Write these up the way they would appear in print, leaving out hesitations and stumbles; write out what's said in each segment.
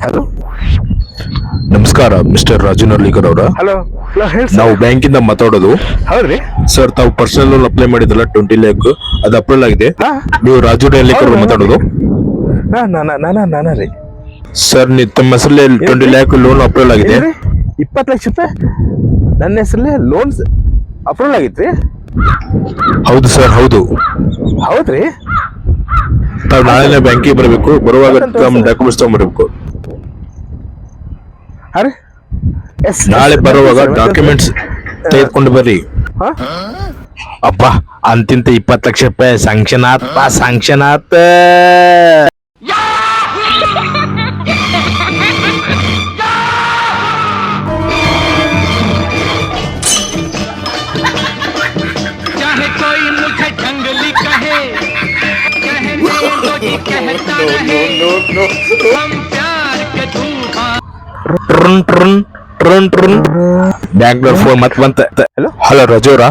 Hello ನಮಸ್ಕಾರ mister Raju ನರ್ಲಿಕರ್ ಅವರ. Hello hello ಹೇಳಿ ನಾವು ಬ್ಯಾಂಕಿಂದ ಮಾತಾಡೋದು. ಹೌದ್ರಿ. ಸರ್ ತಾವು ಪರ್ಸನಲ್ ಲೋನ್ ಅಪ್ಲೈ ಮಾಡಿದ್ರಲ್ಲ 20 ಲ್ಯಾಕ್, ಅದು ಅಪ್ರೂವಲ್ ಆಗಿದೆ. ಹಾ. ನೀವು ರಾಜು ನರ್ಲಿಕರ್ ಅವರು ಮಾತಾಡೋದು. ನಾನ ರೀ. ಸರ್ ತಮ್ಮ ಹೆಸರಲ್ಲಿ 20 ಲ್ಯಾಕ್ ಲೋನ್ ಅಪ್ರೂವಲ್ ಆಗಿದೆ. 20 ಲಕ್ಷ ರೂಪಾಯಿ ನನ್ನ ಹೆಸರಲ್ಲೇ ಲೋನ್ಸ್ ಅಪ್ರೂವಲ್ ಆಗಿತ್ರಿ. ಹೌದು ಸರ್, ಹೌದು. ಹೌದ್ರಿ. ತಾವು ನಾಳೆ ಬ್ಯಾಂಕಿಗೆ ಬರಬೇಕು. ಬರುವಾಗ ತಮ್ಮ ಡಾಕ್ಯುಮೆಂಟ್ಸ್ ತಗೊಂಡ್ಬರ್ಬೇಕು. ನಾಳೆ ಬರುವಾಗ ಡಾಕ್ಯುಮೆಂಟ್ಸ್ ತೆಗೆದುಕೊಂಡು ಬರ್ರಿ. ಅಪ್ಪ ಅಂತಿಂತ 20 ಲಕ್ಷ ರೂಪಾಯಿ ಸ್ಯಾಂಕ್ಷನ್ ಆತ. चाहे कोई मुझे जंगली कहे, कहने दो जी कहता रहे, हम प्यार के तूफान। ಬ್ಯಾಂಗ್ಳೂರ್ ಫೋನ್ ಮತ್ತೆ ಬಂತ. ಹಲೋ ರಾಜು ಅವರ.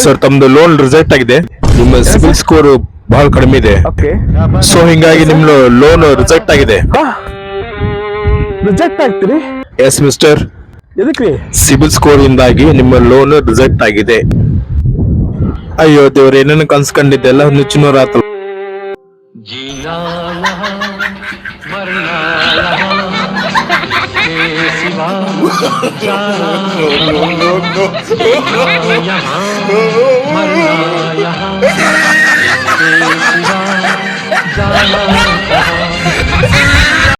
ಸರ್ ತಮ್ದು ಲೋನ್ ರಿಜೆಕ್ಟ್ ಆಗಿದೆ. ನಿಮ್ಮ ಸಿಬಿಲ್ ಸ್ಕೋರ್ ಬಹಳ ಕಡಿಮೆ ಇದೆ. ಸೊ ಹಿಂಗಾಗಿ ನಿಮ್ ಲೋನ್ ರಿಜೆಕ್ಟ್ ಆಗಿದೆ. ರಿಜೆಕ್ಟ್ ಆಗ್ತೀರಿ? Yes mister. ಎದಕ್ರಿ? ಸಿಬಿಲ್ ಸ್ಕೋರ್ ಇಂದಾಗಿ ನಿಮ್ಮ ಲೋನ್ ರಿಜೆಕ್ಟ್ ಆಗಿದೆ. ಅಯ್ಯೋ ದೇವ್ರ, ಏನೇನು ಕನ್ಸ್ಕೊಂಡಿದ್ದೆ ಎಲ್ಲ ನುಚ್ಚುನೂರ ಆತ. जीना यहाँ मरना यहाँ के सिवा जाना यहाँ मरना यहाँ के सिवा जाना यहाँ।